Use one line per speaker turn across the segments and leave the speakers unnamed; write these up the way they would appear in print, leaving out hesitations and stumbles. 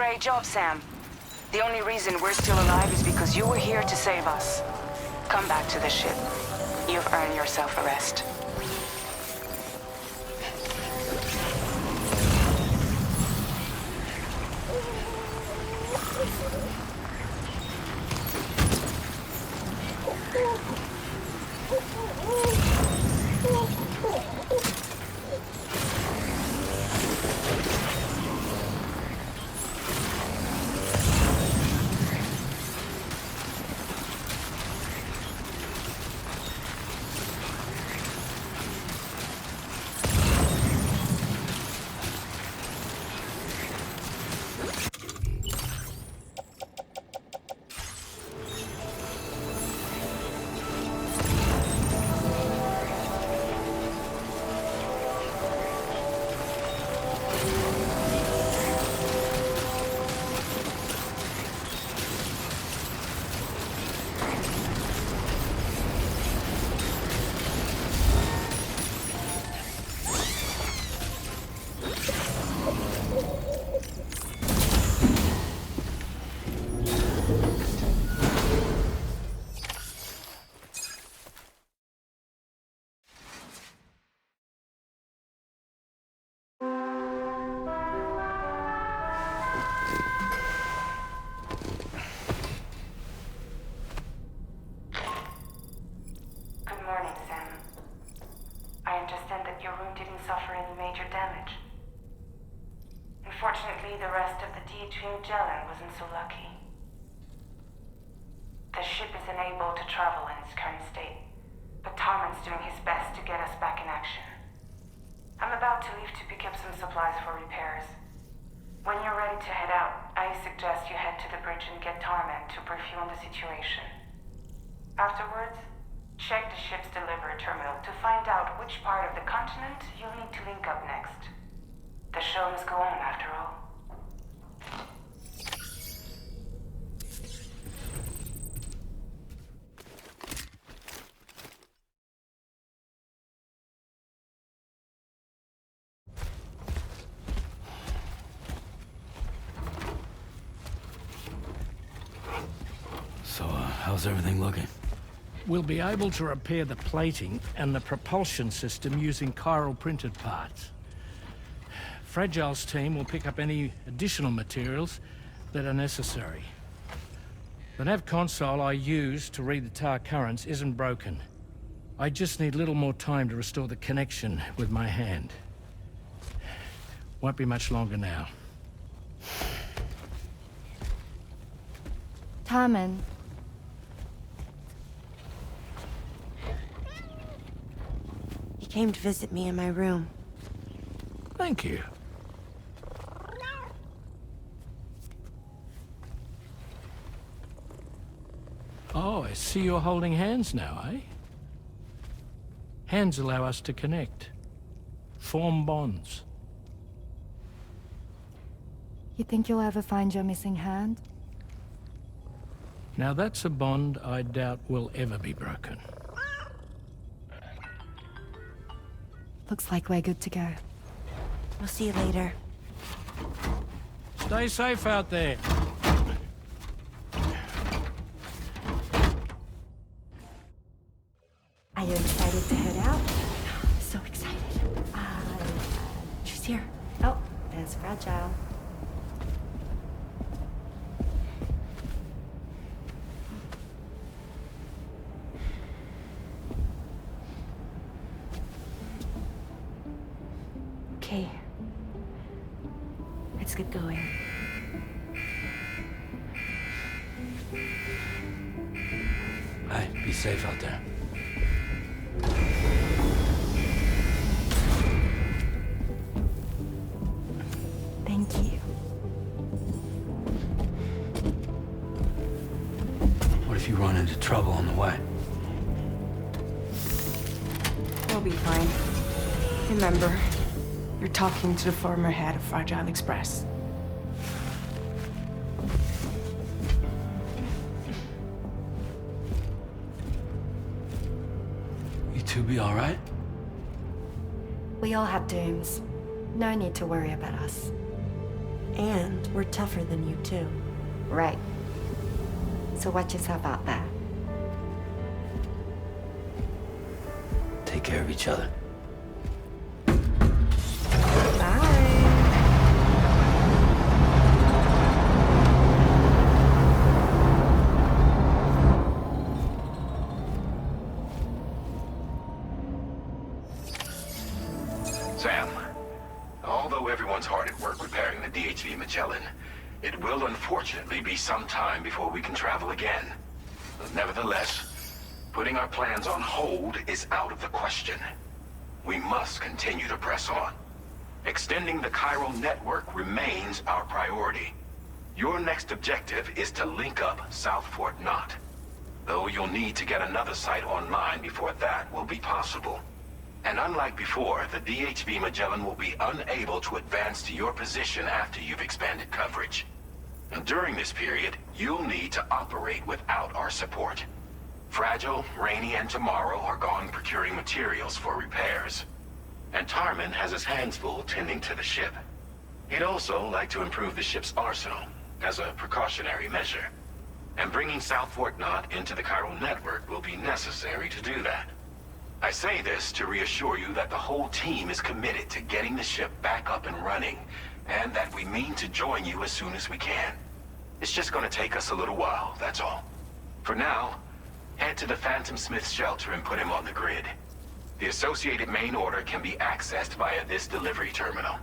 Great job, Sam. The only reason we're still alive is because you were here to save us. Come back to the ship. You've earned yourself a rest. Unfortunately, the rest of the Team Jelen wasn't so lucky. The ship is unable to travel in its current state, but Tarman's doing his best to get us back in action. I'm about to leave to pick up some supplies for repairs. When you're ready to head out, I suggest you head to the bridge and get Tarman to brief you on the situation. Afterwards, check the ship's delivery terminal to find out which part of the continent you'll need to link up next. The show must go on, after all.
So, how's everything looking?
We'll be able to repair the plating and the propulsion system using chiral printed parts. Fragile's team will pick up any additional materials that are necessary. The nav console I use to read the tower currents isn't broken. I just need a little more time to restore the connection with my hand. Won't be much longer now.
Tarman. He came to visit me in my room.
Thank you. Oh, I see you're holding hands now, eh? Hands allow us to connect. Form bonds.
You think you'll ever find your missing hand?
Now that's a bond I doubt will ever be broken.
Looks like we're good to go. We'll see you later.
Stay safe out there.
Are you excited to head out? So excited. She's here. Oh, there's Fragile. Okay. Let's get going.
Hey, be safe out there.
Thank you.
What if you run into trouble on the way?
We'll be fine. Remember, you're talking to the former head of Fragile Express.
You two be all right?
We all have dooms. No need to worry about us.
And we're tougher than you, too.
Right. So watch yourself out there.
Take care of each other.
Bye.
Sam, although everyone's hard at work repairing the DHV Magellan, it will unfortunately be some time before we can travel again. Nevertheless, putting our plans on hold is out of the question. We must continue to press on. Extending the chiral network remains our priority. Your next objective is to link up South Fort Knot. Though you'll need to get another site online before that will be possible. And unlike before, the DHV Magellan will be unable to advance to your position after you've expanded coverage. And during this period, you'll need to operate without our support. Fragile, Rainy, and Tomorrow are gone procuring materials for repairs. And Tarman has his hands full tending to the ship. He'd also like to improve the ship's arsenal, as a precautionary measure. And bringing South Fort Knot into the chiral network will be necessary to do that. I say this to reassure you that the whole team is committed to getting the ship back up and running, and that we mean to join you as soon as we can. It's just gonna take us a little while, that's all. For now, head to the Phantom Smith's shelter and put him on the grid. The associated main order can be accessed via this delivery terminal.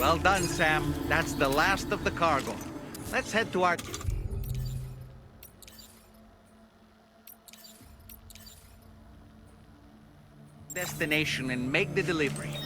Well done, Sam. That's the last of the cargo. Let's head to our destination and make the delivery.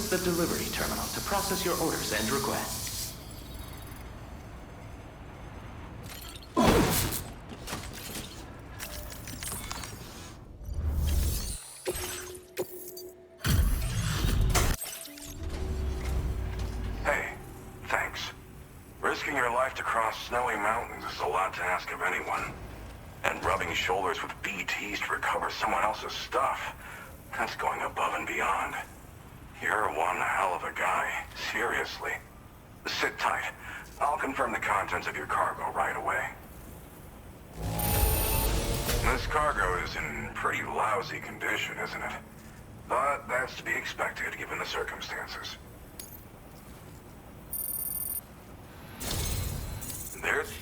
the delivery terminal to process your orders and requests.
Hey, thanks. Risking your life to cross snowy mountains is a lot to ask of anyone. And rubbing shoulders with BTs to recover someone else's stuff, that's going above and beyond. You're one hell of a guy, seriously. Sit tight. I'll confirm the contents of your cargo right away. This cargo is in pretty lousy condition, isn't it? But that's to be expected given the circumstances.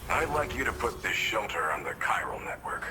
I'd like you to put this shelter on the chiral network.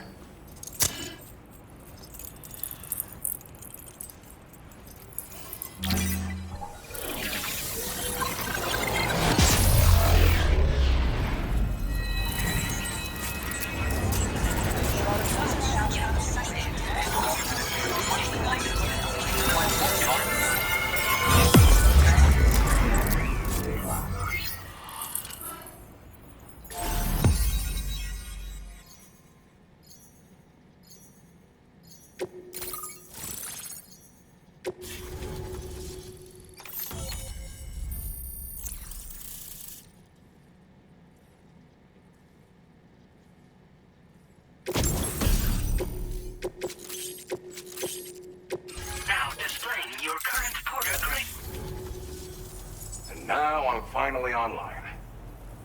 Now I'm finally online.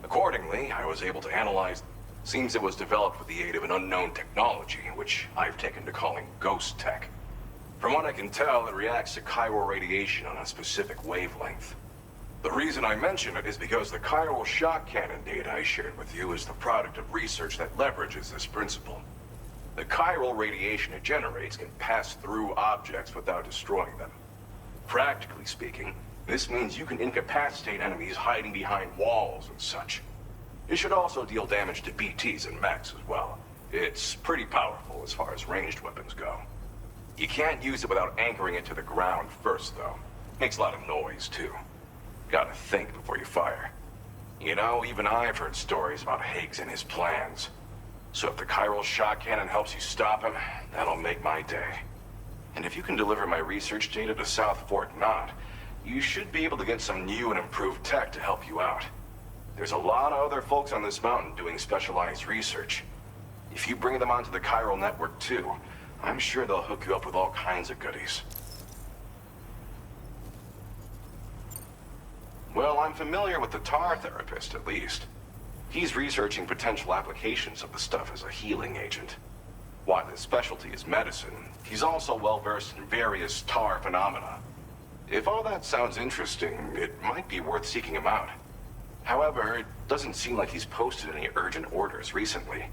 Accordingly, I was able to analyze. Seems it was developed with the aid of an unknown technology, which I've taken to calling ghost tech. From what I can tell, it reacts to chiral radiation on a specific wavelength. The reason I mention it is because the chiral shock cannon data I shared with you is the product of research that leverages this principle. The chiral radiation it generates can pass through objects without destroying them. Practically speaking, this means you can incapacitate enemies hiding behind walls and such. It should also deal damage to BTs and mechs as well. It's pretty powerful as far as ranged weapons go. You can't use it without anchoring it to the ground first, though. Makes a lot of noise, too. Gotta think before you fire. You know, even I've heard stories about Higgs and his plans. So if the chiral shock cannon helps you stop him, that'll make my day. And if you can deliver my research data to South Fort Knot, you should be able to get some new and improved tech to help you out. There's a lot of other folks on this mountain doing specialized research. If you bring them onto the chiral network too, I'm sure they'll hook you up with all kinds of goodies. Well, I'm familiar with the tar therapist, at least. He's researching potential applications of the stuff as a healing agent. While his specialty is medicine, he's also well-versed in various tar phenomena. If all that sounds interesting, it might be worth seeking him out. However, it doesn't seem like he's posted any urgent orders recently.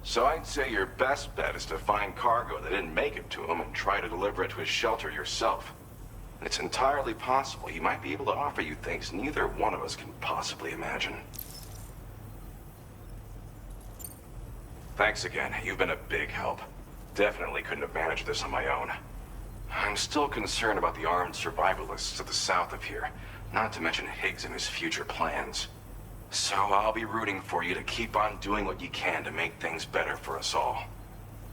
So I'd say your best bet is to find cargo that didn't make it to him and try to deliver it to his shelter yourself. It's entirely possible he might be able to offer you things neither one of us can possibly imagine. Thanks again. You've been a big help. Definitely couldn't have managed this on my own. I'm still concerned about the armed survivalists to the south of here, not to mention Higgs and his future plans. So I'll be rooting for you to keep on doing what you can to make things better for us all.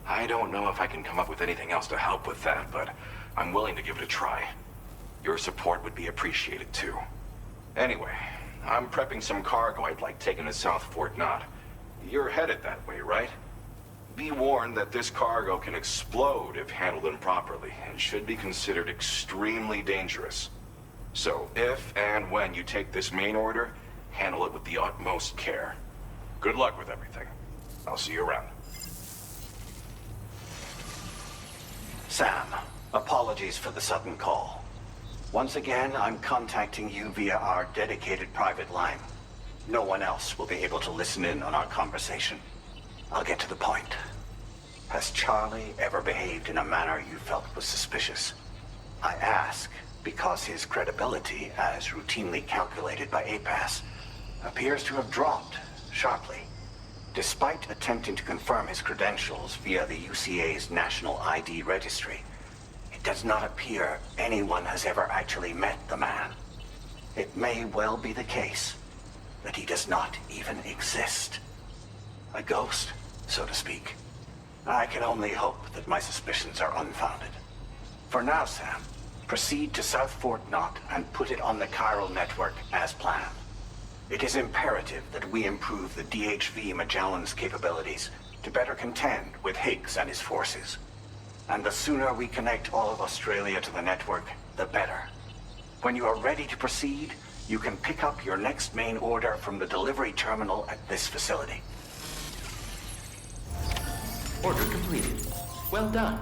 I don't know if I can come up with anything else to help with that, but I'm willing to give it a try. Your support would be appreciated too. Anyway, I'm prepping some cargo I'd like taken to South Fort Knot. You're headed that way, right? Be warned that this cargo can explode if handled improperly, and should be considered extremely dangerous. So if and when you take this main order, handle it with the utmost care. Good luck with everything. I'll see you around.
Sam, apologies for the sudden call. Once again, I'm contacting you via our dedicated private line. No one else will be able to listen in on our conversation. I'll get to the point. Has Charlie ever behaved in a manner you felt was suspicious? I ask because his credibility, as routinely calculated by APAS, appears to have dropped sharply. Despite attempting to confirm his credentials via the UCA's National ID Registry, it does not appear anyone has ever actually met the man. It may well be the case that he does not even exist. A ghost, so to speak. I can only hope that my suspicions are unfounded. For now, Sam, proceed to South Fort Knot and put it on the chiral network as planned. It is imperative that we improve the DHV Magellan's capabilities to better contend with Higgs and his forces. And the sooner we connect all of Australia to the network, the better. When you are ready to proceed, you can pick up your next main order from the delivery terminal at this facility.
Order completed. Well done.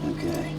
Okay.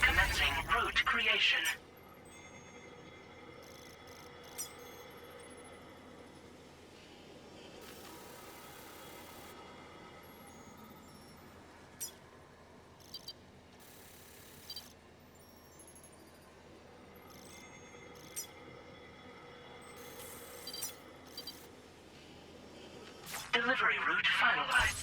Commencing route creation. Delivery route finalized.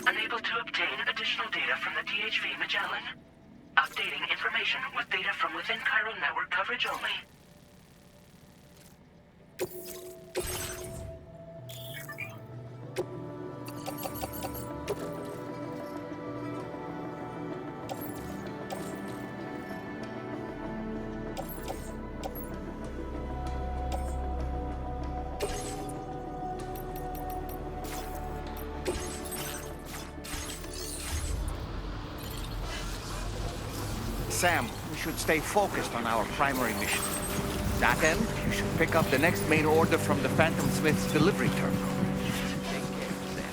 Unable to obtain additional data from the DHV Magellan. Updating information with data from within chiral network coverage only.
Sam, we should stay focused on our primary mission. That end, you should pick up the next main order from the Phantom Smith's delivery terminal. Take care of that.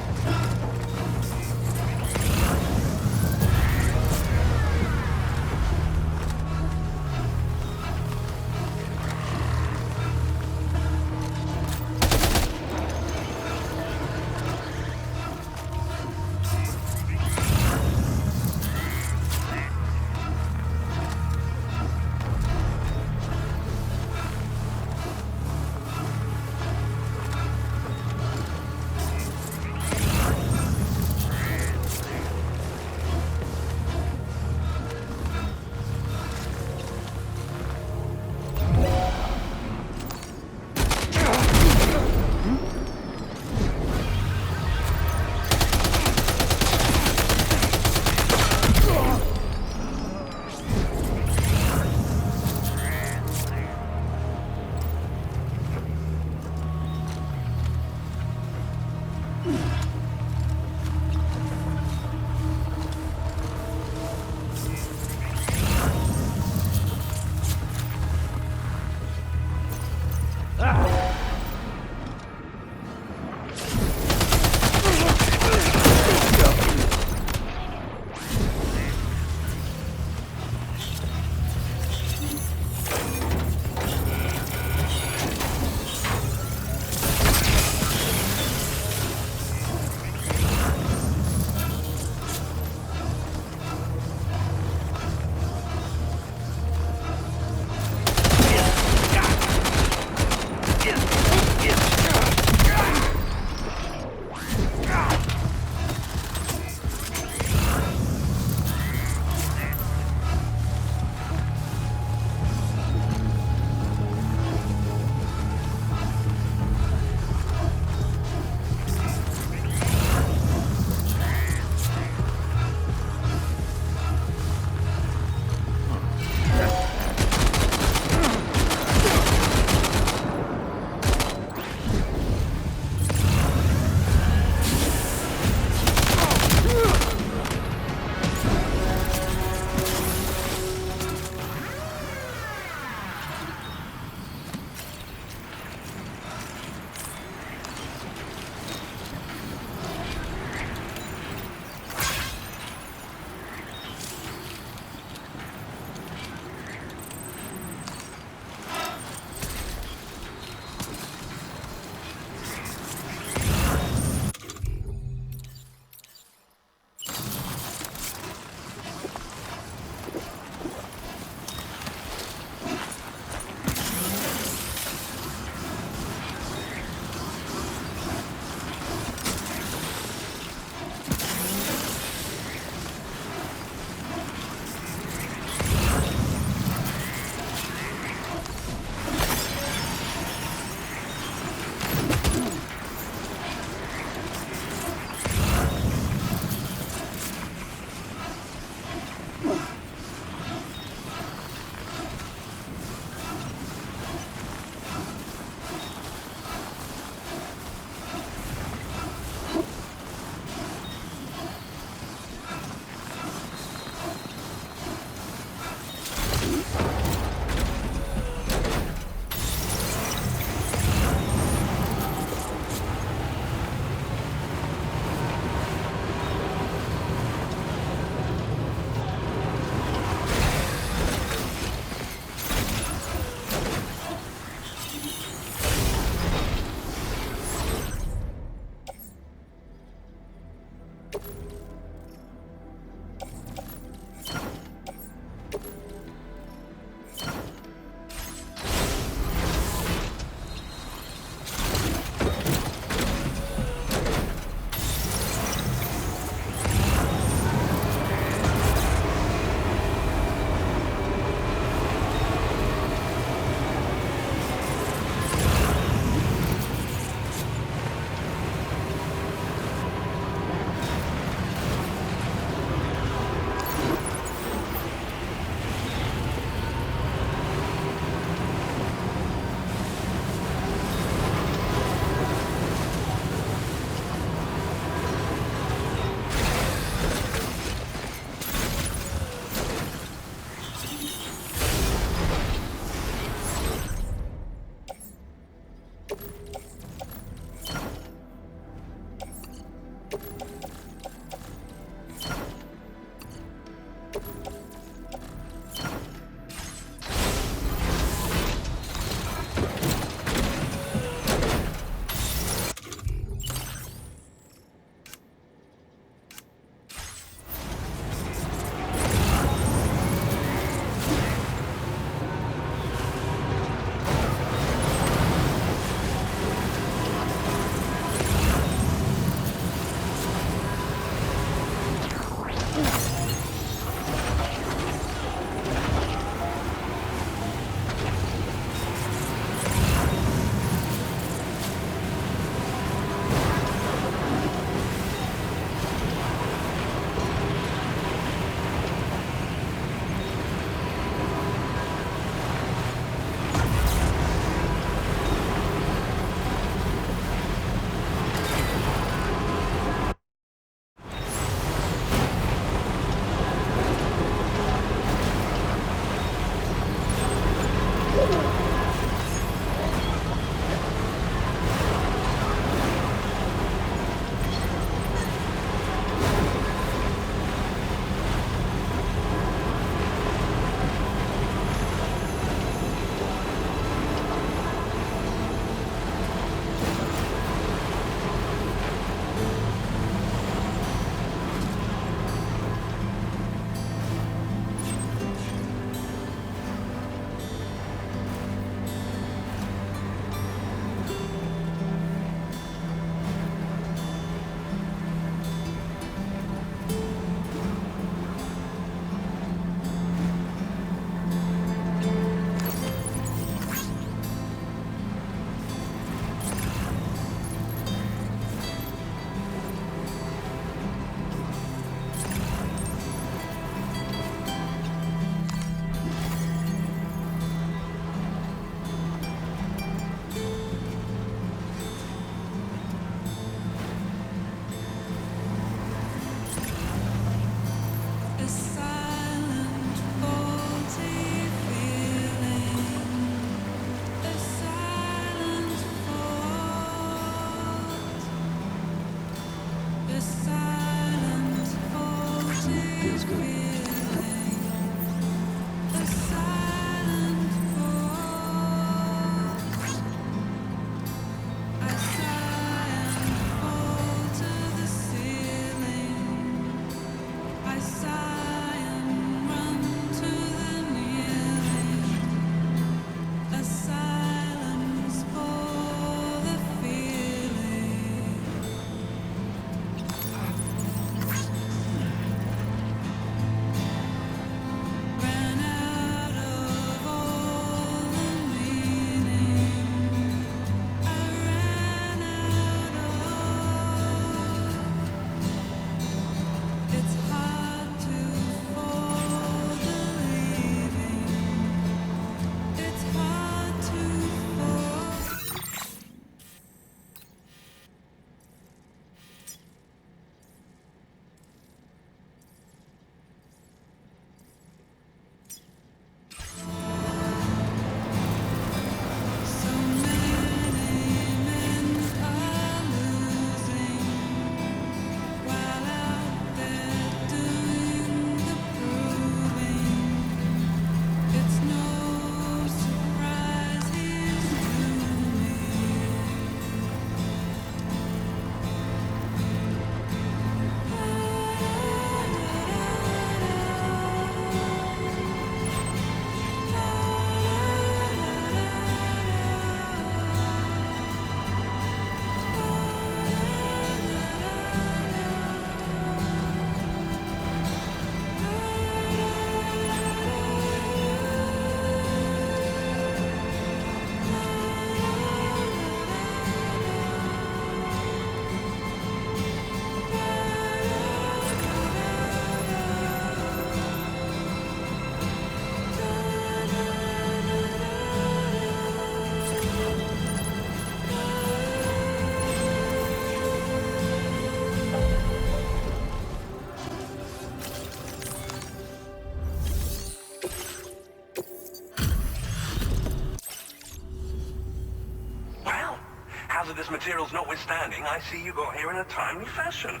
materials notwithstanding, I see you got here in a timely fashion.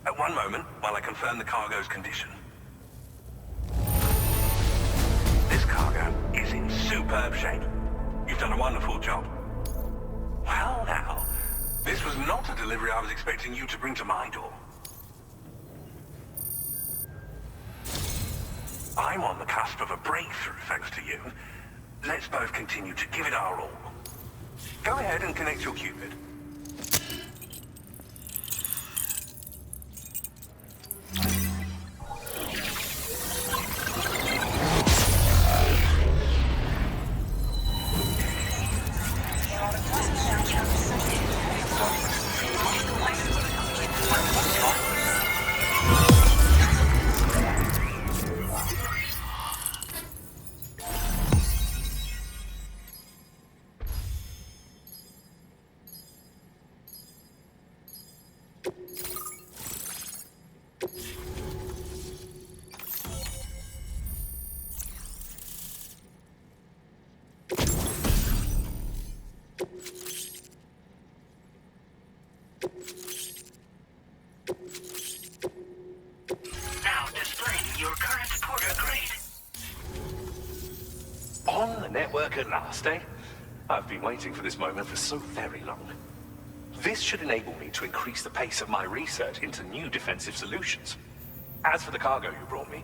At one moment, while I confirm the cargo's condition. This cargo is in superb shape. You've done a wonderful job. Well now, this was not a delivery I was expecting you to bring to my door. I'm on the cusp of a breakthrough, thanks to you. Let's both continue to give it our all. Go ahead and connect your Cupid.
At last, eh? I've been waiting for this moment for so very long. This should enable me to increase the pace of my research into new defensive solutions. As for the cargo you brought me,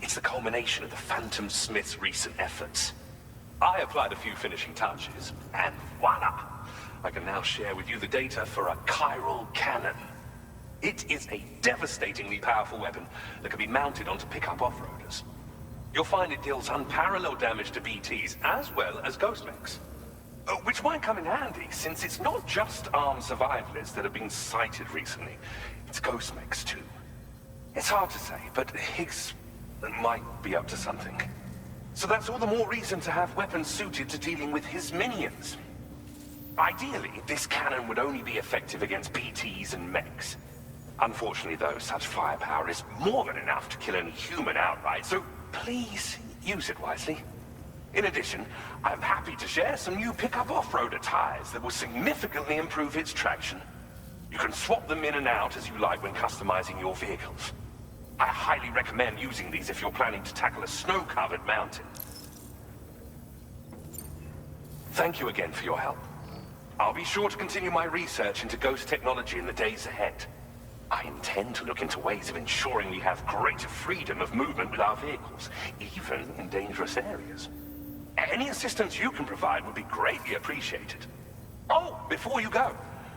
it's the culmination of the Phantom Smith's recent efforts. I applied a few finishing touches, and voila! I can now share with you the data for a chiral cannon. It is a devastatingly powerful weapon that can be mounted onto pickup off-roaders. You'll find it deals unparalleled damage to BTs as well as ghost mechs. Which might come in handy, since it's not just armed survivalists that have been sighted recently. It's ghost mechs too. It's hard to say, but Higgs might be up to something. So that's all the more reason to have weapons suited to dealing with his minions. Ideally, this cannon would only be effective against BTs and mechs. Unfortunately though, such firepower is more than enough to kill any human outright, so please use it wisely. In addition, I'm happy to share some new pickup off-roader tires that will significantly improve its traction. You can swap them in and out as you like when customizing your vehicles. I highly recommend using these if you're planning to tackle a snow-covered mountain. Thank you again for your help. I'll be sure to continue my research into ghost technology in the days ahead. I intend to look into ways of ensuring we have greater freedom of movement with our vehicles, even in dangerous areas. Any assistance you can provide would be greatly appreciated. Oh, before you go,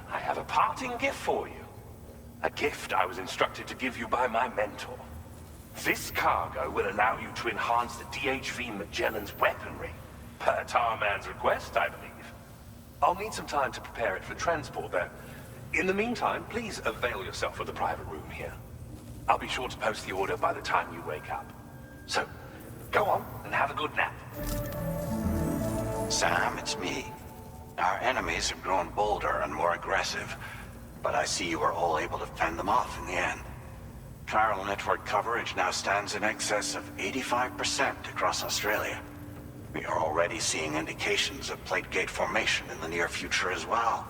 I have a parting gift for you. A gift I was instructed to give you by my mentor. This cargo will allow you to enhance the DHV Magellan's weaponry, per Tarman's request, I believe. I'll need some time to prepare it for transport, though. In the meantime, please avail yourself of the private room here. I'll be sure to post the order by the time you wake up. So, go on and have a good nap.
Sam, it's me. Our enemies have grown bolder and more aggressive, but I see you were all able to fend them off in the end. Chiral network coverage now stands in excess of 85% across Australia. We are already seeing indications of plate gate formation in the near future as well.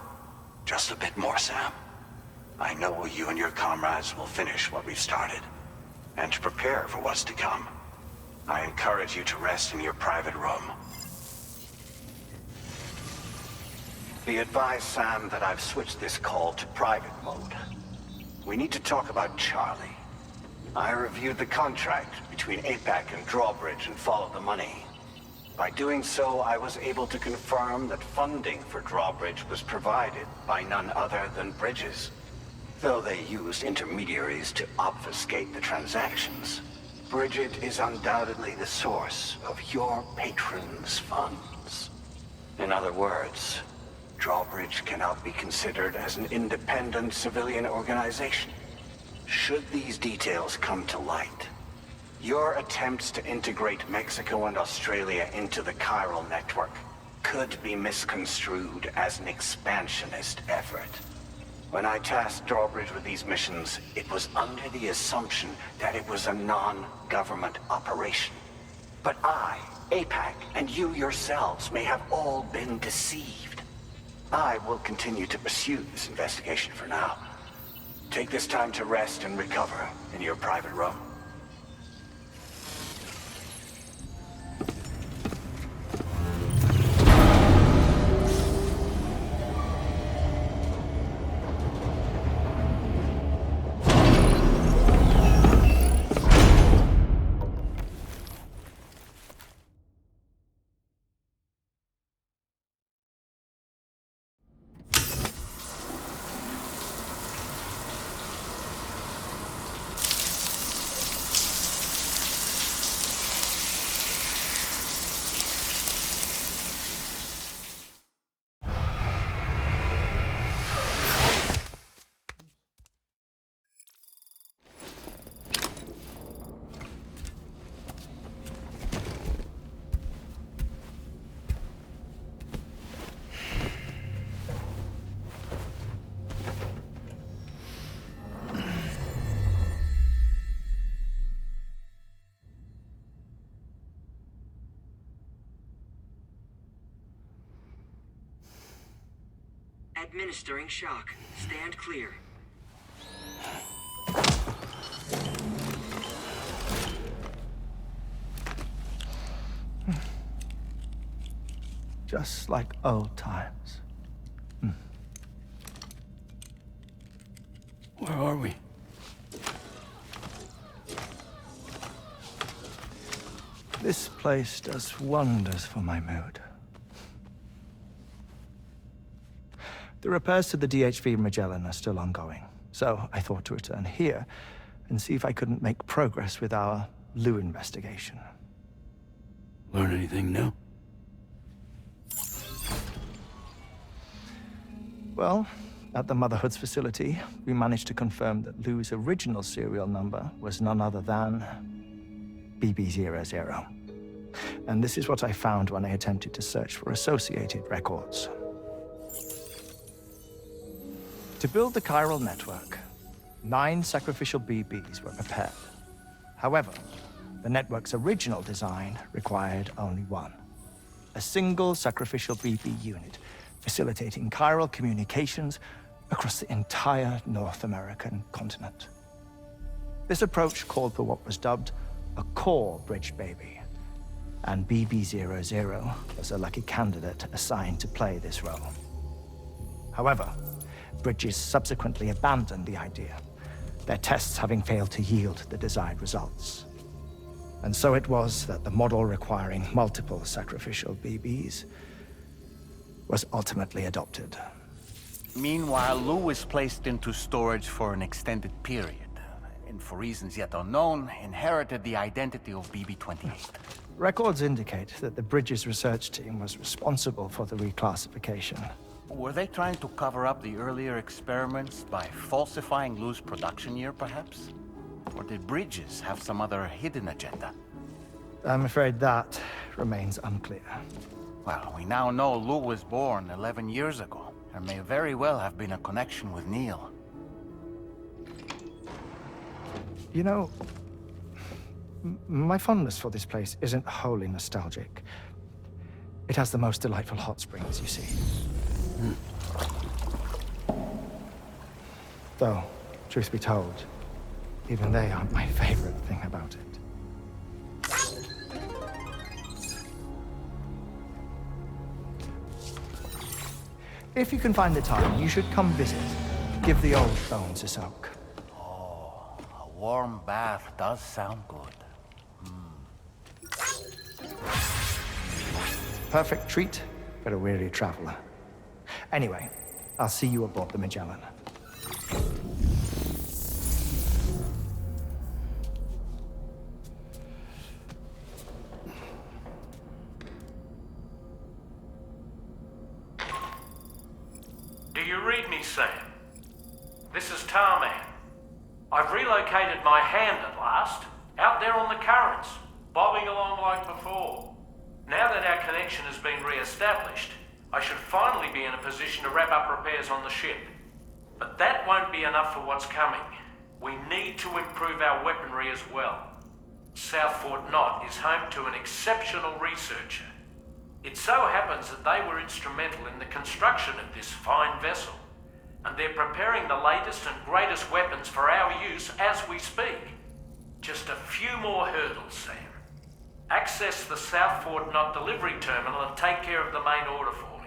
Just a bit more, Sam. I know you and your comrades will finish what we've started, and to prepare for what's to come. I encourage you to rest in your private room. Be advised, Sam, that I've switched this call to private mode. We need to talk about Charlie. I reviewed the contract between APAC and Drawbridge and followed the money. By doing so, I was able to confirm that funding for Drawbridge was provided by none other than Bridges. Though they used intermediaries to obfuscate the transactions, Bridget is undoubtedly the source of your patrons' funds. In other words, Drawbridge cannot be considered as an independent civilian organization. Should these details come to light, your attempts to integrate Mexico and Australia into the chiral network could be misconstrued as an expansionist effort. When I tasked Drawbridge with these missions, it was under the assumption that it was a non-government operation. But I, APAC, and you yourselves may have all been deceived. I will continue to pursue this investigation for now. Take this time to rest and recover in your private room.
Administering shock. Stand clear.
Just like old times.
Where are we?
This place does wonders for my mood. The repairs to the DHV Magellan are still ongoing, so I thought to return here and see if I couldn't make progress with our Lou investigation.
Learn anything new?
Well, at the Motherhood's facility, we managed to confirm that Lou's original serial number was none other than BB00. And this is what I found when I attempted to search for associated records. To build the chiral network, 9 sacrificial BBs were prepared. However, the network's original design required only 1. A single sacrificial BB unit, facilitating chiral communications across the entire North American continent. This approach called for what was dubbed a core bridge baby, and BB00 was a lucky candidate assigned to play this role. However, Bridges subsequently abandoned the idea, their tests having failed to yield the desired results. And so it was that the model requiring multiple sacrificial BBs was ultimately adopted.
Meanwhile, Lou was placed into storage for an extended period, and for reasons yet unknown, inherited the identity of BB-28.
Records indicate that the Bridges research team was responsible for the reclassification.
Were they trying to cover up the earlier experiments by falsifying Lou's production year, perhaps? Or did Bridges have some other hidden agenda?
I'm afraid that remains unclear.
Well, we now know Lou was born 11 years ago. There may very well have been a connection with Neil.
You know, my fondness for this place isn't wholly nostalgic. It has the most delightful hot springs, you see. Though, truth be told, even they aren't my favorite thing about it. If you can find the time, you should come visit. Give the old bones a soak.
Oh, a warm bath does sound good.
Perfect treat for a weary traveler. Anyway, I'll see you aboard the Magellan.
Do you read me, Sam? This is Tarman. I've relocated my hand at last, out there on the currents, bobbing along like before. Now that our connection has been re-established, I should finally be in a position to wrap up repairs on the ship. But that won't be enough for what's coming. We need to improve our weaponry as well. South Fort Knott is home to an exceptional researcher. It so happens that they were instrumental in the construction of this fine vessel, and they're preparing the latest and greatest weapons for our use as we speak. Just a few more hurdles, Sam. Access the South Fort Knot delivery terminal and take care of the main order for me.